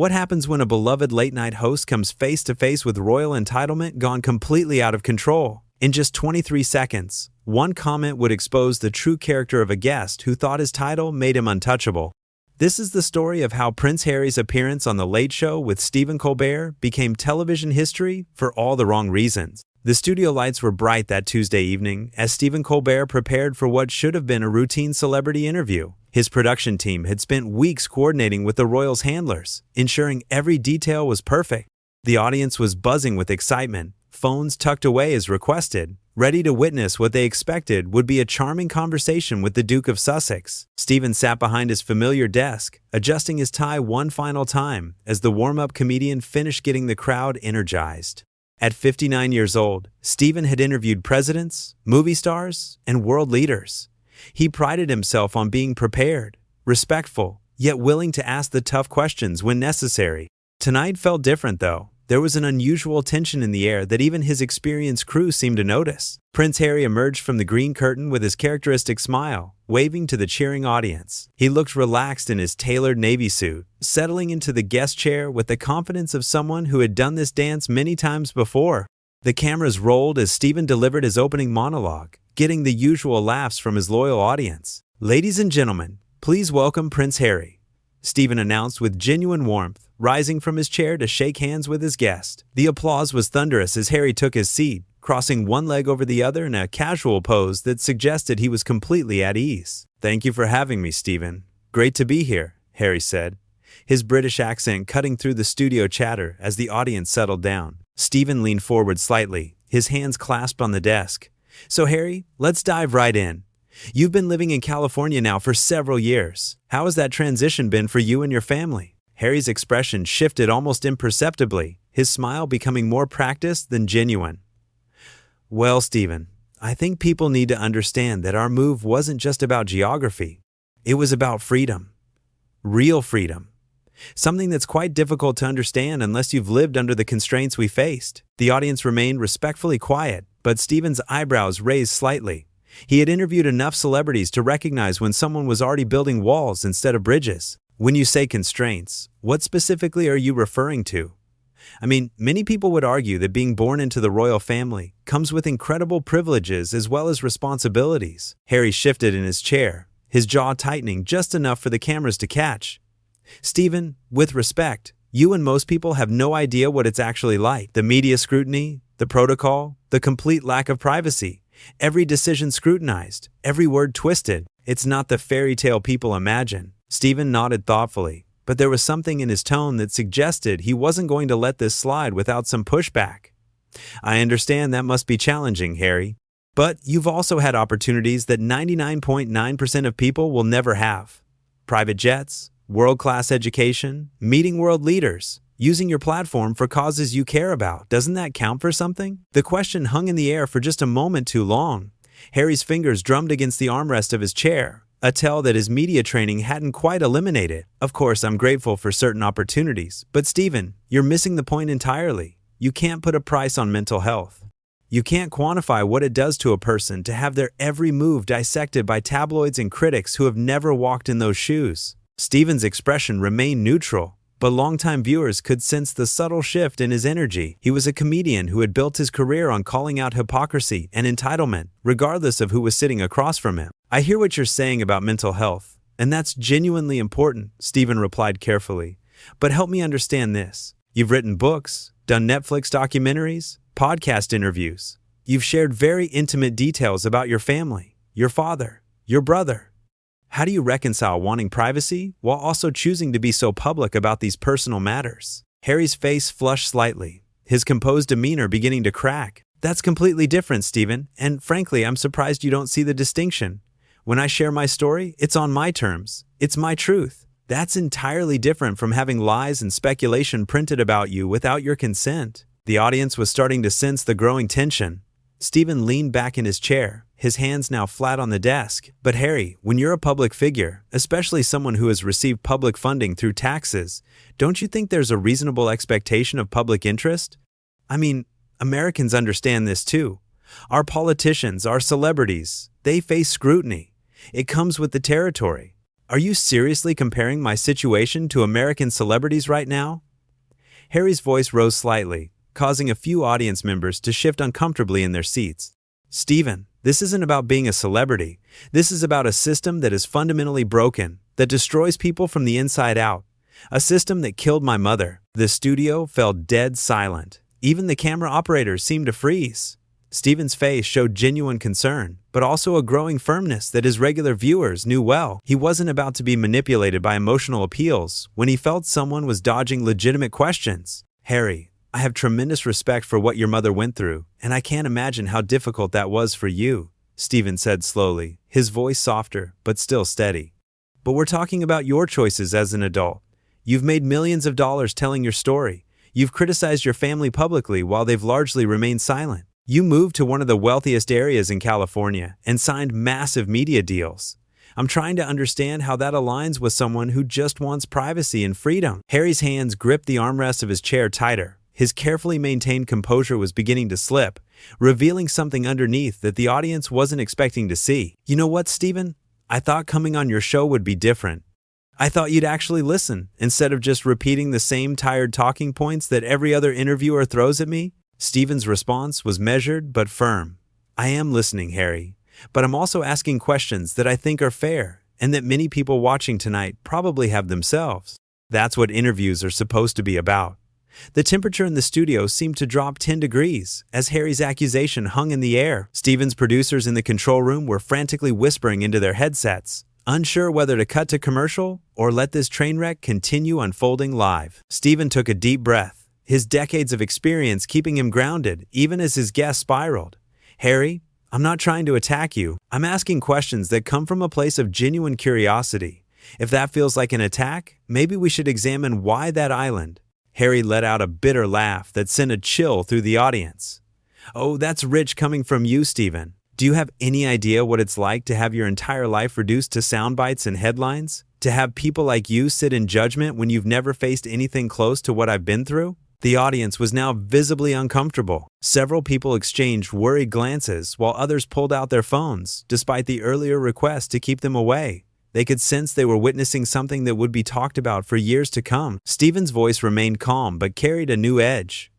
What happens when a beloved late-night host comes face-to-face with royal entitlement gone completely out of control? In just 23 seconds, one comment would expose the true character of a guest who thought his title made him untouchable. This is the story of how Prince Harry's appearance on The Late Show with Stephen Colbert became television history for all the wrong reasons. The studio lights were bright that Tuesday evening as Stephen Colbert prepared for what should have been a routine celebrity interview. His production team had spent weeks coordinating with the royals' handlers, ensuring every detail was perfect. The audience was buzzing with excitement, phones tucked away as requested, ready to witness what they expected would be a charming conversation with the Duke of Sussex. Stephen sat behind his familiar desk, adjusting his tie one final time as the warm-up comedian finished getting the crowd energized. At 59 years old, Stephen had interviewed presidents, movie stars, and world leaders. He prided himself on being prepared, respectful, yet willing to ask the tough questions when necessary. Tonight felt different, though. There was an unusual tension in the air that even his experienced crew seemed to notice. Prince Harry emerged from the green curtain with his characteristic smile, waving to the cheering audience. He looked relaxed in his tailored navy suit, settling into the guest chair with the confidence of someone who had done this dance many times before. The cameras rolled as Stephen delivered his opening monologue, getting the usual laughs from his loyal audience. "Ladies and gentlemen, please welcome Prince Harry," Stephen announced with genuine warmth, rising from his chair to shake hands with his guest. The applause was thunderous as Harry took his seat, crossing one leg over the other in a casual pose that suggested he was completely at ease. "Thank you for having me, Stephen. Great to be here," Harry said, his British accent cutting through the studio chatter as the audience settled down. Stephen leaned forward slightly, his hands clasped on the desk. "So Harry, let's dive right in. You've been living in California now for several years. How has that transition been for you and your family?" Harry's expression shifted almost imperceptibly, his smile becoming more practiced than genuine. "Well, Stephen, I think people need to understand that our move wasn't just about geography. It was about freedom. Real freedom. Something that's quite difficult to understand unless you've lived under the constraints we faced." The audience remained respectfully quiet, but Stephen's eyebrows raised slightly. He had interviewed enough celebrities to recognize when someone was already building walls instead of bridges. "When you say constraints, what specifically are you referring to? I mean, many people would argue that being born into the royal family comes with incredible privileges as well as responsibilities." Harry shifted in his chair, his jaw tightening just enough for the cameras to catch. "Stephen, with respect, you and most people have no idea what it's actually like. The media scrutiny, the protocol, the complete lack of privacy. Every decision scrutinized, every word twisted. It's not the fairy tale people imagine." Stephen nodded thoughtfully, but there was something in his tone that suggested he wasn't going to let this slide without some pushback. "I understand that must be challenging, Harry. But you've also had opportunities that 99.9% of people will never have. Private jets, world-class education, meeting world leaders, using your platform for causes you care about. Doesn't that count for something?" The question hung in the air for just a moment too long. Harry's fingers drummed against the armrest of his chair, a tell that his media training hadn't quite eliminated. "Of course, I'm grateful for certain opportunities, but Stephen, you're missing the point entirely. You can't put a price on mental health. You can't quantify what it does to a person to have their every move dissected by tabloids and critics who have never walked in those shoes." Stephen's expression remained neutral, but longtime viewers could sense the subtle shift in his energy. He was a comedian who had built his career on calling out hypocrisy and entitlement, regardless of who was sitting across from him. "I hear what you're saying about mental health, and that's genuinely important," Stephen replied carefully. "But help me understand this. You've written books, done Netflix documentaries, podcast interviews. You've shared very intimate details about your family, your father, your brother. How do you reconcile wanting privacy while also choosing to be so public about these personal matters?" Harry's face flushed slightly, his composed demeanor beginning to crack. "That's completely different, Stephen, and frankly, I'm surprised you don't see the distinction. When I share my story, it's on my terms. It's my truth. That's entirely different from having lies and speculation printed about you without your consent." The audience was starting to sense the growing tension. Stephen leaned back in his chair, his hands now flat on the desk. "But Harry, when you're a public figure, especially someone who has received public funding through taxes, don't you think there's a reasonable expectation of public interest? I mean, Americans understand this too. Our politicians, our celebrities, they face scrutiny. It comes with the territory. Are you seriously comparing my situation to American celebrities right now? Harry's voice rose slightly, causing a few audience members to shift uncomfortably in their seats. Stephen, this isn't about being a celebrity. This is about a system that is fundamentally broken, that destroys people from the inside out. A system that killed my mother. The studio fell dead silent. Even the camera operators seemed to freeze. Stephen's face showed genuine concern, but also a growing firmness that his regular viewers knew well. He wasn't about to be manipulated by emotional appeals when he felt someone was dodging legitimate questions. Harry, I have tremendous respect for what your mother went through, and I can't imagine how difficult that was for you, Stephen said slowly, his voice softer but still steady. But we're talking about your choices as an adult. You've made millions of dollars telling your story. You've criticized your family publicly while they've largely remained silent. You moved to one of the wealthiest areas in California and signed massive media deals. I'm trying to understand how that aligns with someone who just wants privacy and freedom. Harry's hands gripped the armrest of his chair tighter. His carefully maintained composure was beginning to slip, revealing something underneath that the audience wasn't expecting to see. You know what, Stephen? I thought coming on your show would be different. I thought you'd actually listen, instead of just repeating the same tired talking points that every other interviewer throws at me. Stephen's response was measured but firm. I am listening, Harry, but I'm also asking questions that I think are fair and that many people watching tonight probably have themselves. That's what interviews are supposed to be about. The temperature in the studio seemed to drop 10 degrees as Harry's accusation hung in the air. Stephen's producers in the control room were frantically whispering into their headsets, unsure whether to cut to commercial or let this train wreck continue unfolding live. Stephen took a deep breath, his decades of experience keeping him grounded even as his guest spiraled. Harry, I'm not trying to attack you. I'm asking questions that come from a place of genuine curiosity. If that feels like an attack, maybe we should examine why that island. Harry let out a bitter laugh that sent a chill through the audience. Oh, that's rich coming from you, Stephen. Do you have any idea what it's like to have your entire life reduced to sound bites and headlines? To have people like you sit in judgment when you've never faced anything close to what I've been through? The audience was now visibly uncomfortable. Several people exchanged worried glances while others pulled out their phones, despite the earlier request to keep them away. They could sense they were witnessing something that would be talked about for years to come. Stephen's voice remained calm but carried a new edge.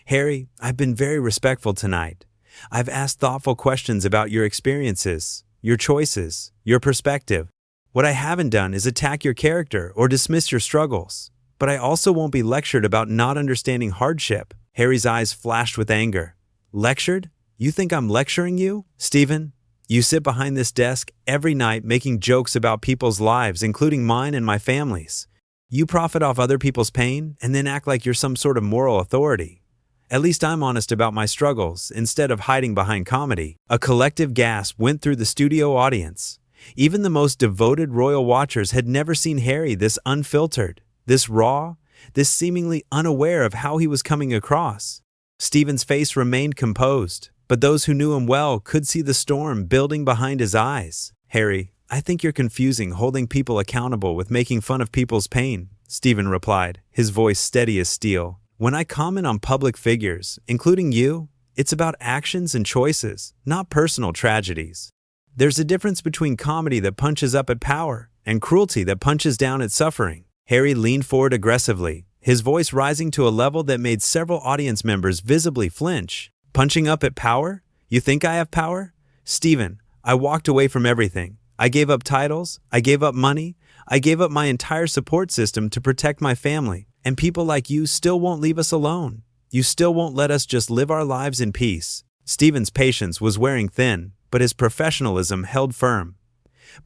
Harry, I've been very respectful tonight. I've asked thoughtful questions about your experiences, your choices, your perspective. What I haven't done is attack your character or dismiss your struggles. But I also won't be lectured about not understanding hardship. Harry's eyes flashed with anger. Lectured? You think I'm lecturing you? Stephen, you sit behind this desk every night making jokes about people's lives, including mine and my family's. You profit off other people's pain and then act like you're some sort of moral authority. At least I'm honest about my struggles instead of hiding behind comedy. A collective gasp went through the studio audience. Even the most devoted royal watchers had never seen Harry this unfiltered, this raw, this seemingly unaware of how he was coming across. Stephen's face remained composed, but those who knew him well could see the storm building behind his eyes. Harry, I think you're confusing holding people accountable with making fun of people's pain, Stephen replied, his voice steady as steel. When I comment on public figures, including you, it's about actions and choices, not personal tragedies. There's a difference between comedy that punches up at power and cruelty that punches down at suffering. Harry leaned forward aggressively, his voice rising to a level that made several audience members visibly flinch. Punching up at power? You think I have power? Stephen, I walked away from everything. I gave up titles, I gave up money, I gave up my entire support system to protect my family, and people like you still won't leave us alone. You still won't let us just live our lives in peace. Stephen's patience was wearing thin, but his professionalism held firm.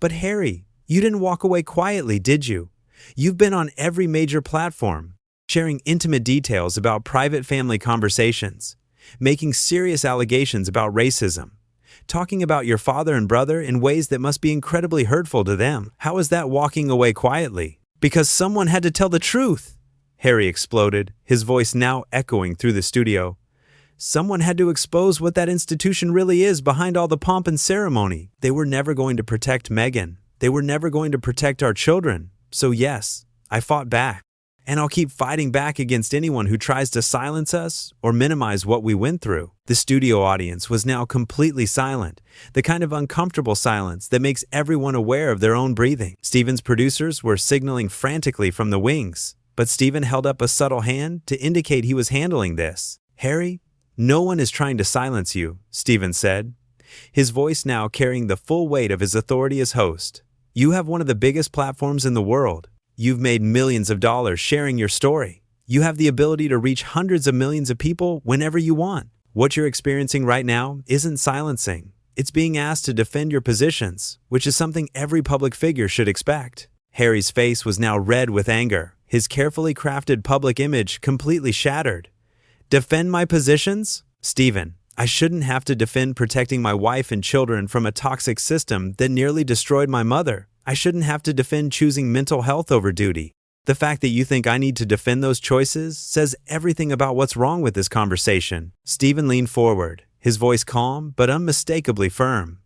But Harry, you didn't walk away quietly, did you? You've been on every major platform, sharing intimate details about private family conversations, making serious allegations about racism, talking about your father and brother in ways that must be incredibly hurtful to them. How is that walking away quietly? Because someone had to tell the truth, Harry exploded, his voice now echoing through the studio. Someone had to expose what that institution really is behind all the pomp and ceremony. They were never going to protect Meghan. They were never going to protect our children. So yes, I fought back. And I'll keep fighting back against anyone who tries to silence us or minimize what we went through. The studio audience was now completely silent, the kind of uncomfortable silence that makes everyone aware of their own breathing. Steven's producers were signaling frantically from the wings, but Steven held up a subtle hand to indicate he was handling this. "Harry, no one is trying to silence you," Steven said, his voice now carrying the full weight of his authority as host. "You have one of the biggest platforms in the world. You've made millions of dollars sharing your story. You have the ability to reach hundreds of millions of people whenever you want. What you're experiencing right now isn't silencing. It's being asked to defend your positions, which is something every public figure should expect." Harry's face was now red with anger, his carefully crafted public image completely shattered. "Defend my positions? Steven, I shouldn't have to defend protecting my wife and children from a toxic system that nearly destroyed my mother. I shouldn't have to defend choosing mental health over duty. The fact that you think I need to defend those choices says everything about what's wrong with this conversation." Steven leaned forward, his voice calm but unmistakably firm.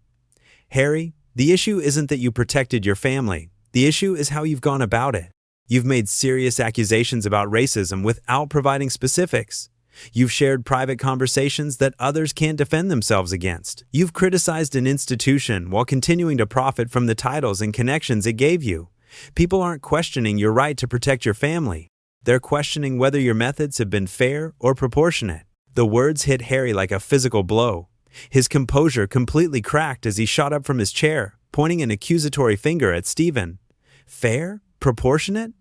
"Harry, the issue isn't that you protected your family. The issue is how you've gone about it. You've made serious accusations about racism without providing specifics. You've shared private conversations that others can't defend themselves against. You've criticized an institution while continuing to profit from the titles and connections it gave you. People aren't questioning your right to protect your family. They're questioning whether your methods have been fair or proportionate." The words hit Harry like a physical blow. His composure completely cracked as he shot up from his chair, pointing an accusatory finger at Steven. "Fair? Proportionate?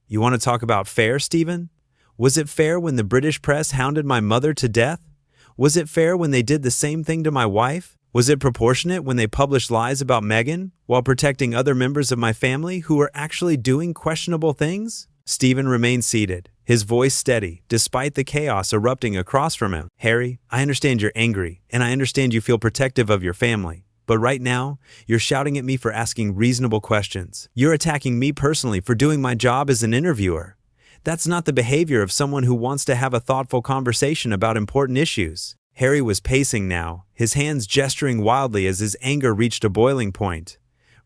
You want to talk about fair, Steven? Was it fair when the British press hounded my mother to death? Was it fair when they did the same thing to my wife? Was it proportionate when they published lies about Meghan while protecting other members of my family who were actually doing questionable things?" Steven remained seated, his voice steady, despite the chaos erupting across from him. "Harry, I understand you're angry, and I understand you feel protective of your family. But right now, you're shouting at me for asking reasonable questions. You're attacking me personally for doing my job as an interviewer. That's not the behavior of someone who wants to have a thoughtful conversation about important issues." Harry was pacing now, his hands gesturing wildly as his anger reached a boiling point.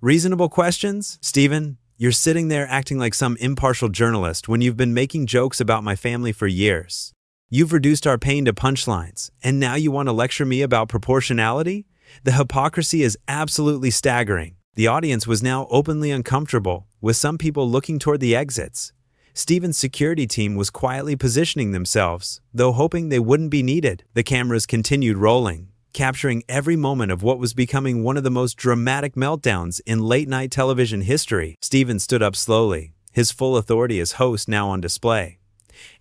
"Reasonable questions? Steven, you're sitting there acting like some impartial journalist when you've been making jokes about my family for years. You've reduced our pain to punchlines, and now you want to lecture me about proportionality? The hypocrisy is absolutely staggering." The audience was now openly uncomfortable, with some people looking toward the exits. Steven's security team was quietly positioning themselves, though hoping they wouldn't be needed. The cameras continued rolling, capturing every moment of what was becoming one of the most dramatic meltdowns in late-night television history. Steven stood up slowly, his full authority as host now on display.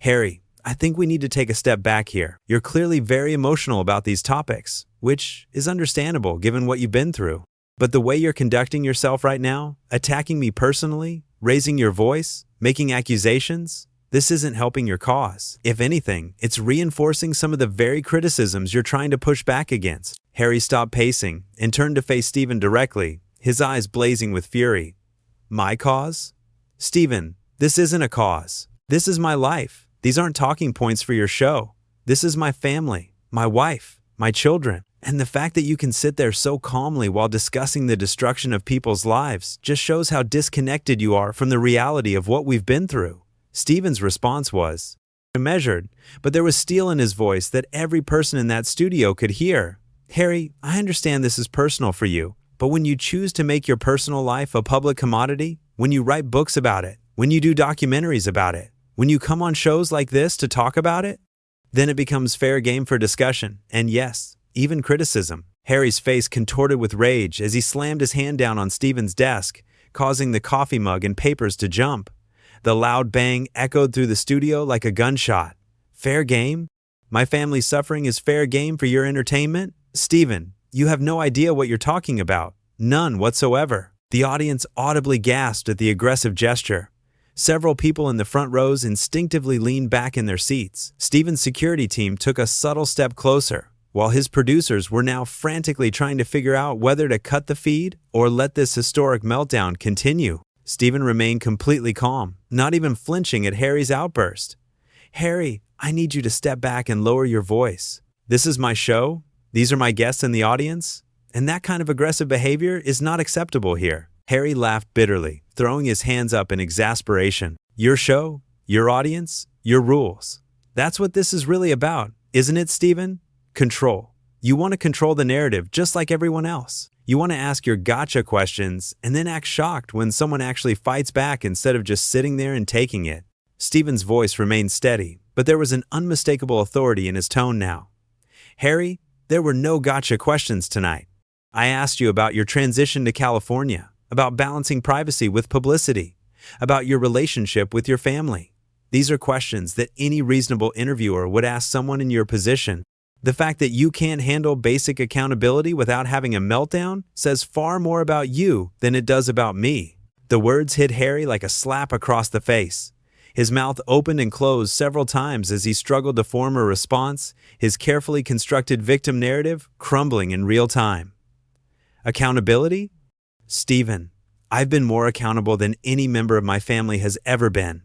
"Harry, I think we need to take a step back here. You're clearly very emotional about these topics, which is understandable given what you've been through. But the way you're conducting yourself right now, attacking me personally, raising your voice, making accusations, this isn't helping your cause. If anything, it's reinforcing some of the very criticisms you're trying to push back against." Harry stopped pacing and turned to face Steven directly, his eyes blazing with fury. "My cause? Steven, this isn't a cause. This is my life. These aren't talking points for your show. This is my family, my wife, my children. And the fact that you can sit there so calmly while discussing the destruction of people's lives just shows how disconnected you are from the reality of what we've been through." Steven's response was measured, but there was steel in his voice that every person in that studio could hear. "Harry, I understand this is personal for you, but when you choose to make your personal life a public commodity, when you write books about it, when you do documentaries about it, when you come on shows like this to talk about it, then it becomes fair game for discussion, and yes, even criticism." Harry's face contorted with rage as he slammed his hand down on Steven's desk, causing the coffee mug and papers to jump. The loud bang echoed through the studio like a gunshot. "Fair game? My family's suffering is fair game for your entertainment? Steven, you have no idea what you're talking about. None whatsoever." The audience audibly gasped at the aggressive gesture. Several people in the front rows instinctively leaned back in their seats. Steven's security team took a subtle step closer, while his producers were now frantically trying to figure out whether to cut the feed or let this historic meltdown continue. Steven remained completely calm, not even flinching at Harry's outburst. "Harry, I need you to step back and lower your voice. This is my show. These are my guests in the audience. And that kind of aggressive behavior is not acceptable here." Harry laughed bitterly, throwing his hands up in exasperation. "Your show? your audience, your rules. That's what this is really about, isn't it, Stephen? Control. You want to control the narrative just like everyone else. You want to ask your gotcha questions and then act shocked when someone actually fights back instead of just sitting there and taking it. Stephen's voice remained steady, but there was an unmistakable authority in his tone now. Harry, there were no gotcha questions tonight. I asked you about your transition to California, about balancing privacy with publicity, about your relationship with your family. These are questions that any reasonable interviewer would ask someone in your position. The fact that you can't handle basic accountability without having a meltdown says far more about you than it does about me. The words hit Harry like a slap across the face. His mouth opened and closed several times as he struggled to form a response, his carefully constructed victim narrative crumbling in real time. Accountability? Stephen, I've been more accountable than any member of my family has ever been.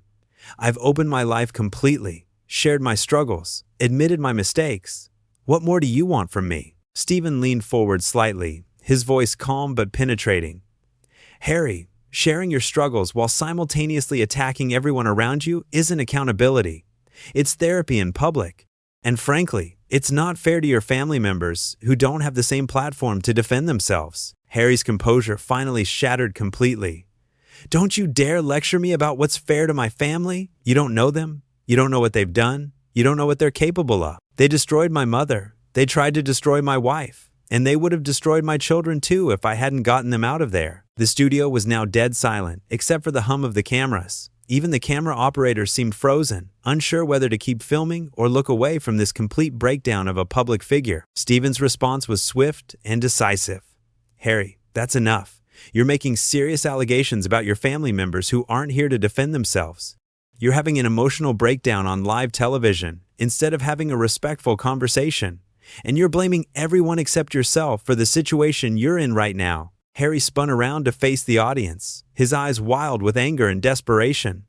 I've opened my life completely, shared my struggles, admitted my mistakes. What more do you want from me? Stephen leaned forward slightly, his voice calm but penetrating. Harry, sharing your struggles while simultaneously attacking everyone around you isn't accountability. It's therapy in public. And frankly, it's not fair to your family members who don't have the same platform to defend themselves. Harry's composure finally shattered completely. Don't you dare lecture me about what's fair to my family. You don't know them. You don't know what they've done. You don't know what they're capable of. They destroyed my mother. They tried to destroy my wife. And they would have destroyed my children too if I hadn't gotten them out of there. The studio was now dead silent, except for the hum of the cameras. Even the camera operator seemed frozen, unsure whether to keep filming or look away from this complete breakdown of a public figure. Stephen's response was swift and decisive. Harry, that's enough. You're making serious allegations about your family members who aren't here to defend themselves. You're having an emotional breakdown on live television instead of having a respectful conversation. And you're blaming everyone except yourself for the situation you're in right now. Harry spun around to face the audience, his eyes wild with anger and desperation.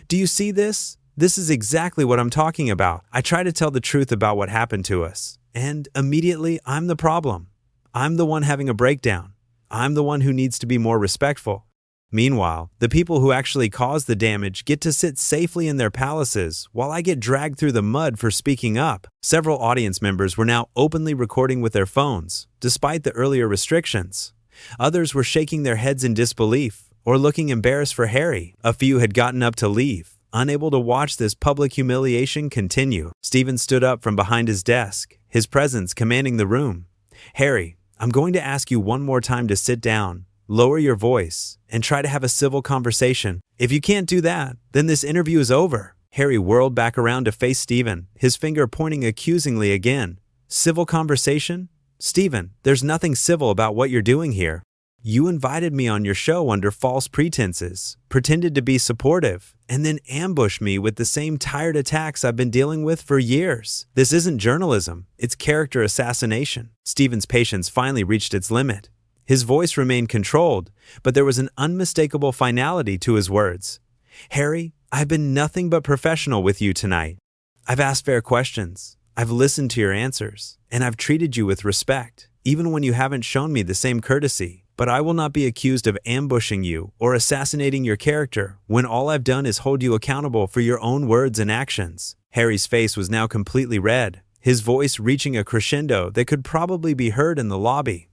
Do you see this? This is exactly what I'm talking about. I try to tell the truth about what happened to us. And immediately, I'm the problem. I'm the one having a breakdown. I'm the one who needs to be more respectful. Meanwhile, the people who actually caused the damage get to sit safely in their palaces while I get dragged through the mud for speaking up. Several audience members were now openly recording with their phones, despite the earlier restrictions. Others were shaking their heads in disbelief or looking embarrassed for Harry. A few had gotten up to leave, unable to watch this public humiliation continue. Stephen stood up from behind his desk, his presence commanding the room. Harry, I'm going to ask you one more time to sit down, lower your voice, and try to have a civil conversation. If you can't do that, then this interview is over. Harry whirled back around to face Stephen, his finger pointing accusingly again. Civil conversation? Stephen, there's nothing civil about what you're doing here. You invited me on your show under false pretenses, pretended to be supportive, and then ambushed me with the same tired attacks I've been dealing with for years. This isn't journalism, it's character assassination. Stephen's patience finally reached its limit. His voice remained controlled, but there was an unmistakable finality to his words. Harry, I've been nothing but professional with you tonight. I've asked fair questions. I've listened to your answers, and I've treated you with respect, even when you haven't shown me the same courtesy. But I will not be accused of ambushing you or assassinating your character when all I've done is hold you accountable for your own words and actions. Harry's face was now completely red, his voice reaching a crescendo that could probably be heard in the lobby.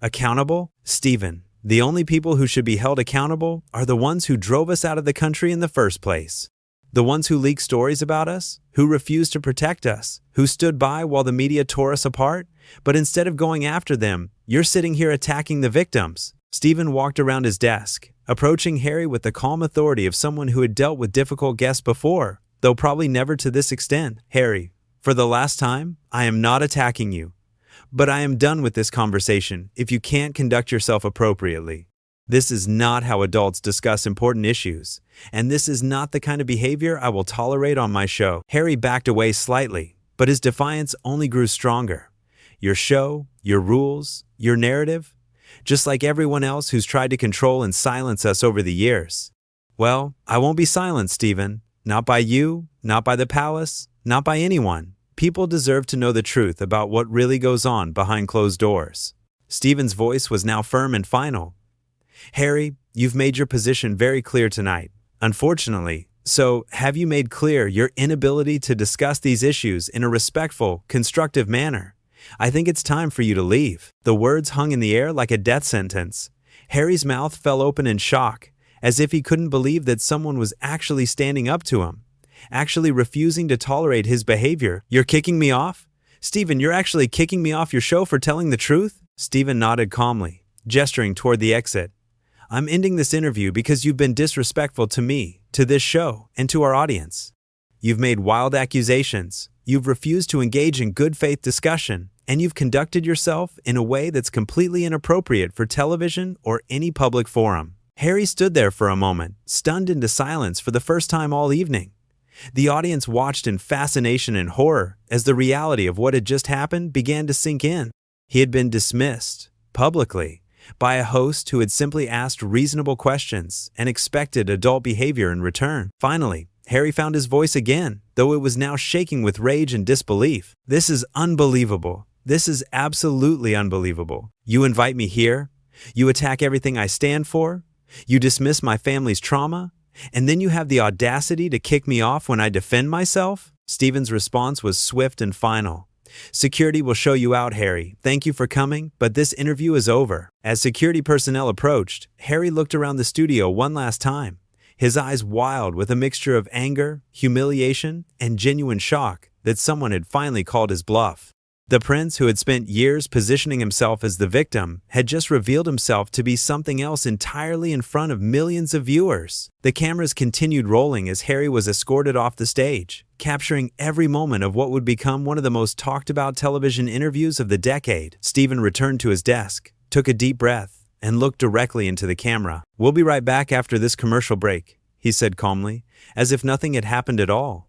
Accountable? Stephen, the only people who should be held accountable are the ones who drove us out of the country in the first place. The ones who leaked stories about us, who refused to protect us, who stood by while the media tore us apart. But instead of going after them, you're sitting here attacking the victims. Stephen walked around his desk, approaching Harry with the calm authority of someone who had dealt with difficult guests before, though probably never to this extent. Harry, for the last time, I am not attacking you. But I am done with this conversation if you can't conduct yourself appropriately. This is not how adults discuss important issues, and this is not the kind of behavior I will tolerate on my show. Harry backed away slightly, but his defiance only grew stronger. Your show, your rules, your narrative, just like everyone else who's tried to control and silence us over the years. Well, I won't be silenced, Stephen. Not by you, not by the palace, not by anyone. People deserve to know the truth about what really goes on behind closed doors. Stephen's voice was now firm and final. Harry, you've made your position very clear tonight. Unfortunately, So, have you made clear your inability to discuss these issues in a respectful, constructive manner? I think it's time for you to leave." The words hung in the air like a death sentence. Harry's mouth fell open in shock, as if he couldn't believe that someone was actually standing up to him, actually refusing to tolerate his behavior. "You're kicking me off? Stephen, you're actually kicking me off your show for telling the truth?" Stephen nodded calmly, gesturing toward the exit. "I'm ending this interview because you've been disrespectful to me, to this show, and to our audience. You've made wild accusations, you've refused to engage in good faith discussion, and you've conducted yourself in a way that's completely inappropriate for television or any public forum." Harry stood there for a moment, stunned into silence for the first time all evening. The audience watched in fascination and horror as the reality of what had just happened began to sink in. He had been dismissed, publicly, by a host who had simply asked reasonable questions and expected adult behavior in return. Finally, Harry found his voice again, though it was now shaking with rage and disbelief. "This is unbelievable. This is absolutely unbelievable. You invite me here, you attack everything I stand for, you dismiss my family's trauma, and then you have the audacity to kick me off when I defend myself?" Stephen's response was swift and final. "Security will show you out, Harry. Thank you for coming, but this interview is over." As security personnel approached, Harry looked around the studio one last time, his eyes wild with a mixture of anger, humiliation, and genuine shock that someone had finally called his bluff. The prince, who had spent years positioning himself as the victim, had just revealed himself to be something else entirely in front of millions of viewers. The cameras continued rolling as Harry was escorted off the stage, capturing every moment of what would become one of the most talked about television interviews of the decade. Stephen returned to his desk, took a deep breath, and looked directly into the camera. "We'll be right back after this commercial break," he said calmly, as if nothing had happened at all.